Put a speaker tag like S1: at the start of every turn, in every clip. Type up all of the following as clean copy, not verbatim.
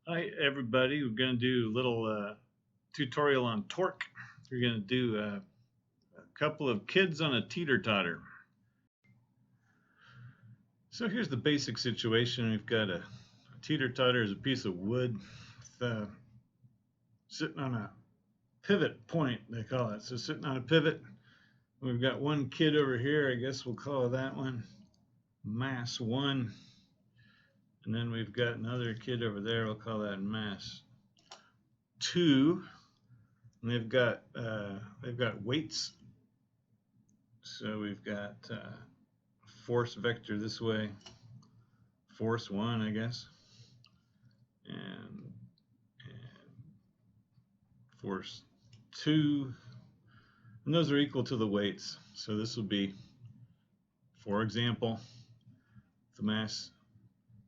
S1: Hi everybody, we're going to do a little tutorial on torque. We're going to do a couple of kids on a teeter totter. So here's the basic situation. We've got a teeter totter is a piece of wood with, sitting on a pivot point, they call it. So sitting on a pivot. We've got one kid over here, I guess we'll call that one mass 1. And then we've got another kid over there, we'll call that mass 2. And they've got weights. So we've got force vector this way, force 1, I guess, and force 2, and those are equal to the weights. So this will be, for example, the mass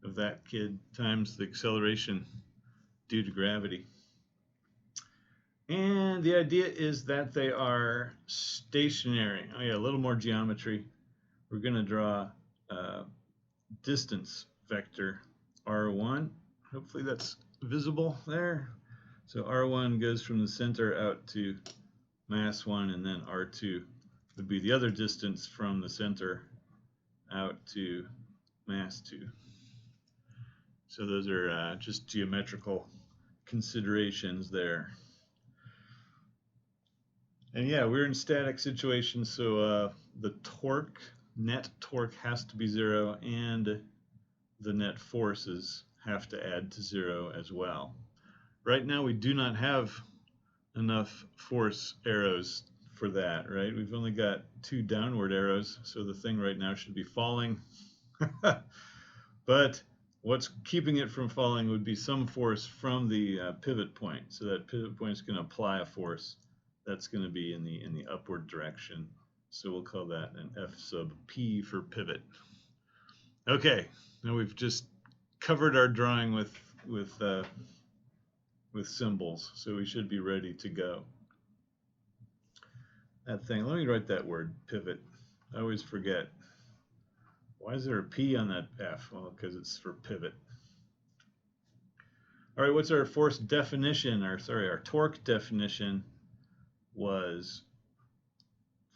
S1: of that kid times the acceleration due to gravity. And the idea is that they are stationary. Oh yeah, a little more geometry. We're going to draw a distance vector R1. Hopefully that's visible there. So R1 goes from the center out to mass 1, and then R2 would be the other distance from the center out to mass 2. So those are just geometrical considerations there. And yeah, we're in static situations, so the torque, net torque has to be 0, and the net forces have to add to 0 as well. Right now we do not have enough force arrows for that, right? We've only got 2 downward arrows, so the thing right now should be falling. But what's keeping it from falling would be some force from the pivot point. So that pivot point is going to apply a force that's going to be in the upward direction. So we'll call that an F sub P for pivot. Okay, now we've just covered our drawing with symbols, so we should be ready to go. That thing, let me write that word, pivot. I always forget. Why is there a P on that F? Well, because it's for pivot. All right, what's our force definition? Our torque definition was,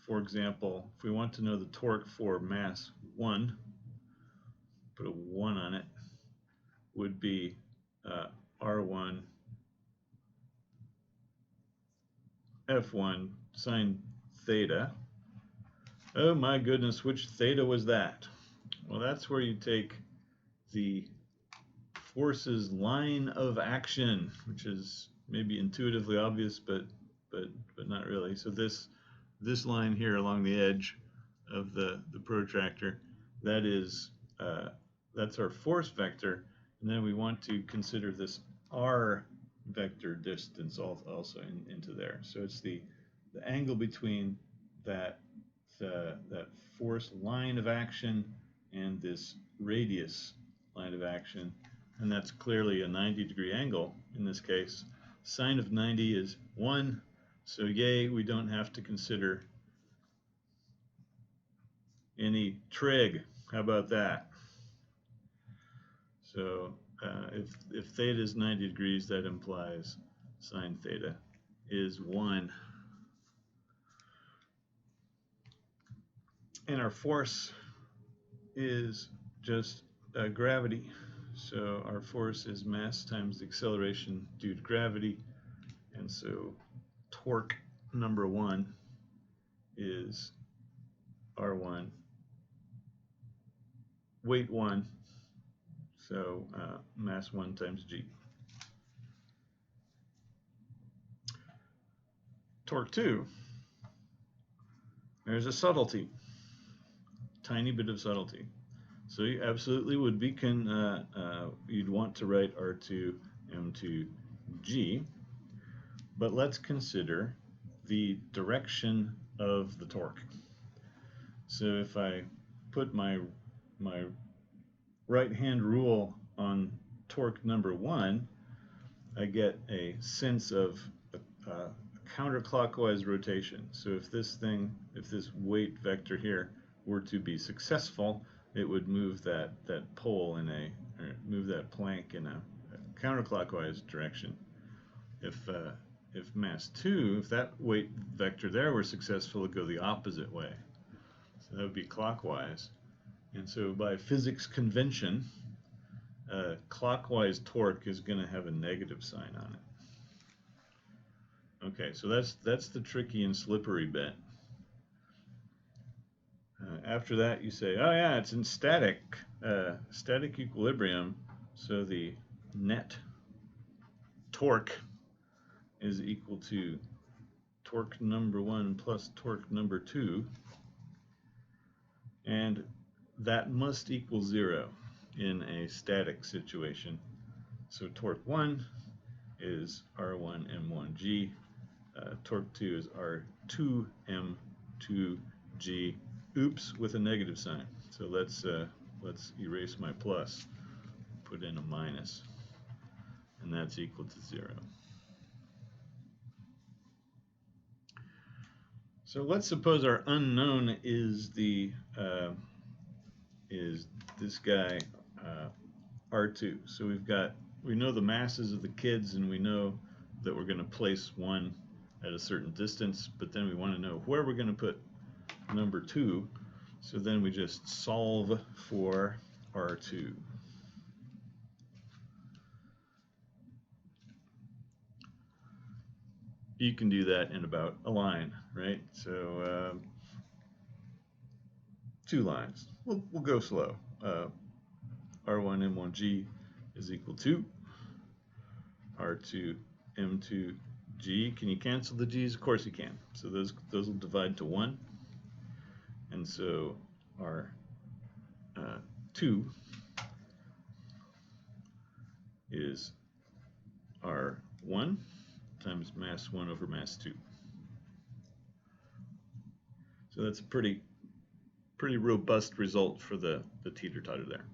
S1: for example, if we want to know the torque for mass 1, put a 1 on it, would be R1 F1 sine theta. Oh my goodness, which theta was that? Well, that's where you take the force's line of action, which is maybe intuitively obvious, but not really. So this line here along the edge of the protractor, that's our force vector, and then we want to consider this r vector distance also into there. So it's the angle between that force line of action and this radius line of action, and that's clearly a 90-degree angle in this case. Sine of 90 is 1, so yay, we don't have to consider any trig. How about that? So if theta is 90 degrees, that implies sine theta is 1. And our force is just gravity. So our force is mass times the acceleration due to gravity. And so torque number 1 is R1, weight 1, so mass 1 times g. Torque 2, there's a subtlety, tiny bit of subtlety. So you absolutely would be, you'd want to write R2 M2 G, but let's consider the direction of the torque. So if I put my right hand rule on torque number 1, I get a sense of a counterclockwise rotation. So if this weight vector here were to be successful, it would move that pole or move that plank in a counterclockwise direction. If mass 2, if that weight vector there were successful, it'd go the opposite way. So that would be clockwise. And so by physics convention, clockwise torque is going to have a negative sign on it. Okay, so that's the tricky and slippery bit. After that, you say, oh yeah, it's in static equilibrium, so the net torque is equal to torque number 1 plus torque number 2, and that must equal 0 in a static situation. So torque 1 is R1 M1G, torque 2 is R2 M2G. Oops, with a negative sign. So let's erase my plus, put in a minus, and that's equal to 0. So let's suppose our unknown is this guy R2. So we know the masses of the kids, and we know that we're going to place one at a certain distance, but then we want to know where we're going to put number 2. So then we just solve for R2. You can do that in about a line, right? So 2 lines. We'll go slow. R1 M1G is equal to R2 M2G. Can you cancel the G's? Of course you can. So those will divide to 1. And so our 2 is R1 times mass 1 over mass 2. So that's a pretty robust result for the teeter-totter there.